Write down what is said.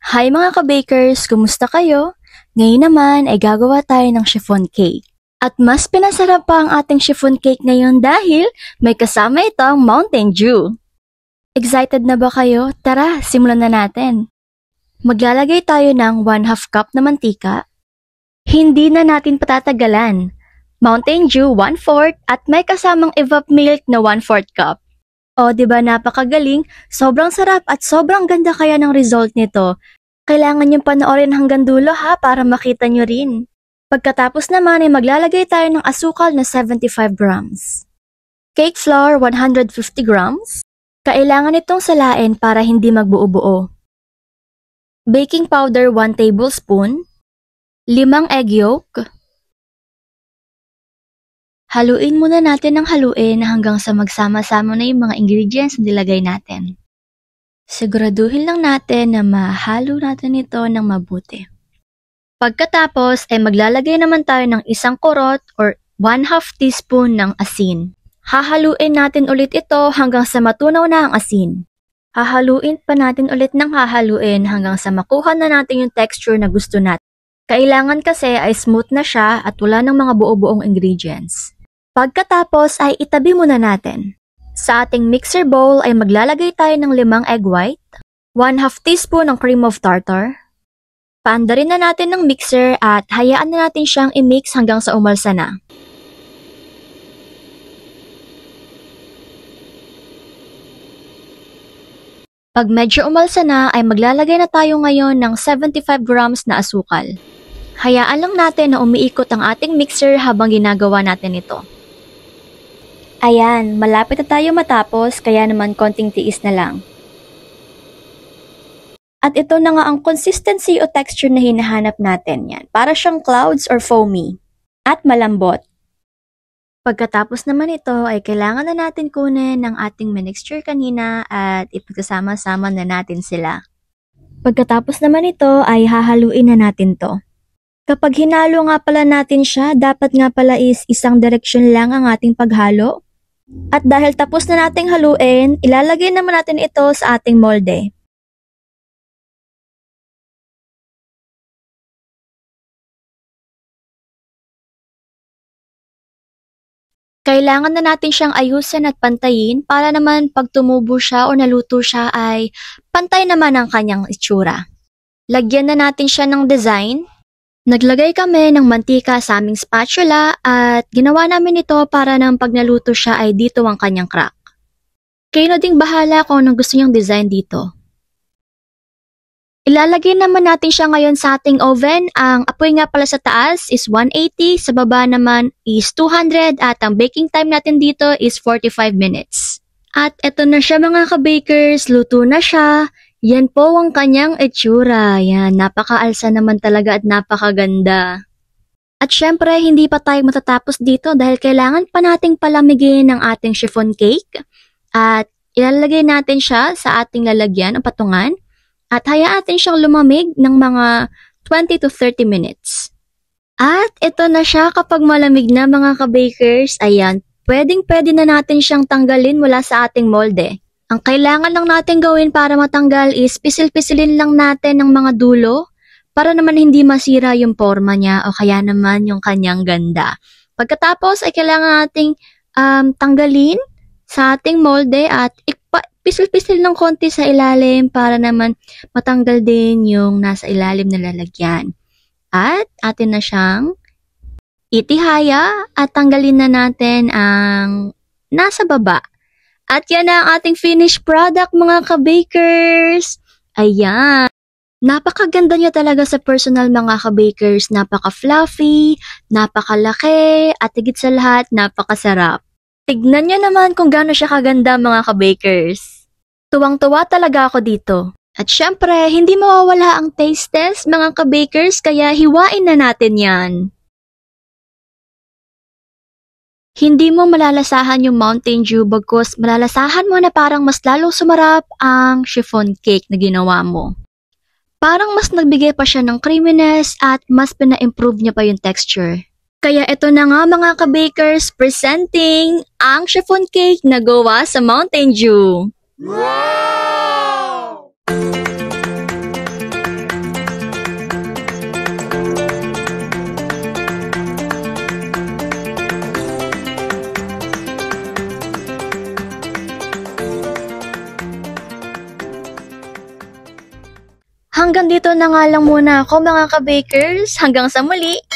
Hi mga ka-bakers! Kumusta kayo? Ngayon naman ay gagawa tayo ng chiffon cake. At mas pinasarap pa ang ating chiffon cake ngayon dahil may kasama itong Mountain Dew. Excited na ba kayo? Tara, simulan na natin. Maglalagay tayo ng 1/2 cup na mantika. Hindi na natin patatagalan. Mountain Dew 1/4 at may kasamang evap milk na 1/4 cup. O, diba napakagaling? Sobrang sarap at sobrang ganda kaya ng result nito. Kailangan niyong panoorin hanggang dulo ha para makita niyo rin. Pagkatapos naman ay maglalagay tayo ng asukal na 75 grams. Cake flour 150 grams. Kailangan itong salain para hindi magbuo-buo. Baking powder 1 tablespoon. 5 egg yolk. Haluin muna natin ng haluin hanggang sa magsama-sama na yung mga ingredients na nilagay natin. Siguraduhin lang natin na mahalo natin ito ng mabuti. Pagkatapos ay maglalagay naman tayo ng 1 kurot or 1/2 teaspoon ng asin. Hahaluin natin ulit ito hanggang sa matunaw na ang asin. Hahaluin pa natin ulit ng hahaluin hanggang sa makuha na natin yung texture na gusto natin. Kailangan kasi ay smooth na siya at wala ng mga buo-buong ingredients. Pagkatapos ay itabi muna natin. Sa ating mixer bowl ay maglalagay tayo ng 5 egg white, 1/2 teaspoon ng cream of tartar. Paandarin na natin ng mixer at hayaan na natin siyang i-mix hanggang sa umalsa na. Pag medyo umalsa na ay maglalagay na tayo ngayon ng 75 grams na asukal. Hayaan lang natin na umiikot ang ating mixer habang ginagawa natin ito. Ayan, malapit na tayo matapos kaya naman konting tiis na lang. At ito na nga ang consistency o texture na hinahanap natin yan. Para siyang clouds or foamy. At malambot. Pagkatapos naman ito ay kailangan na natin kunin ng ating minixture kanina at ipagsasama-sama na natin sila. Pagkatapos naman ito ay hahaluin na natin to. Kapag hinalo nga pala natin siya, dapat nga pala is isang direksyon lang ang ating paghalo. At dahil tapos na nating haluin, ilalagay naman natin ito sa ating molde. Kailangan na natin siyang ayusin at pantayin para naman pag tumubo siya o naluto siya ay pantay naman ang kanyang itsura. Lagyan na natin siya ng design. Naglagay kami ng mantika sa aming spatula at ginawa namin ito para nang pag naluto siya ay dito ang kanyang crack. Kayo na ding bahala kung anong gusto niyong design dito. Ilalagay naman natin siya ngayon sa ating oven. Ang apoy nga pala sa taas is 180, sa baba naman is 200 at ang baking time natin dito is 45 minutes. At eto na siya mga ka-bakers, luto na siya. Yan po ang kanyang itsura. Yan, napakaalsa naman talaga at napakaganda. At syempre, hindi pa tayo matatapos dito dahil kailangan pa nating palamigin ang ating chiffon cake. At ilalagay natin siya sa ating lalagyan o patungan. At hayaan natin siyang lumamig ng mga 20 to 30 minutes. At ito na siya kapag malamig na mga ka-bakers. Ayan, pwedeng-pwede na natin siyang tanggalin mula sa ating molde. Ang kailangan lang natin gawin para matanggal is pisil-pisilin lang natin ng mga dulo para naman hindi masira yung forma niya o kaya naman yung kanyang ganda. Pagkatapos ay kailangan nating tanggalin sa ating molde at pisil-pisil ng konti sa ilalim para naman matanggal din yung nasa ilalim na lalagyan. At atin na siyang itihaya at tanggalin na natin ang nasa baba. At yan na ang ating finished product mga ka-bakers. Ayan. Napakaganda niya talaga sa personal mga ka-bakers. Napaka-fluffy, napakalaki, at higit sa lahat, napakasarap. Tignan niyo naman kung gaano siya kaganda mga ka-bakers. Tuwang-tuwa talaga ako dito. At syempre, hindi mawawala ang taste test mga ka-bakers kaya hiwain na natin yan. Hindi mo malalasahan yung Mountain Dew bagkus malalasahan mo na parang mas lalong sumarap ang chiffon cake na ginawa mo. Parang mas nagbigay pa siya ng creaminess at mas pina-improve niya pa yung texture. Kaya ito na nga mga ka-bakers presenting ang chiffon cake na gawa sa Mountain Dew. Wow! hanggang dito na nga lang muna ako mga ka-bakers. Hanggang sa muli!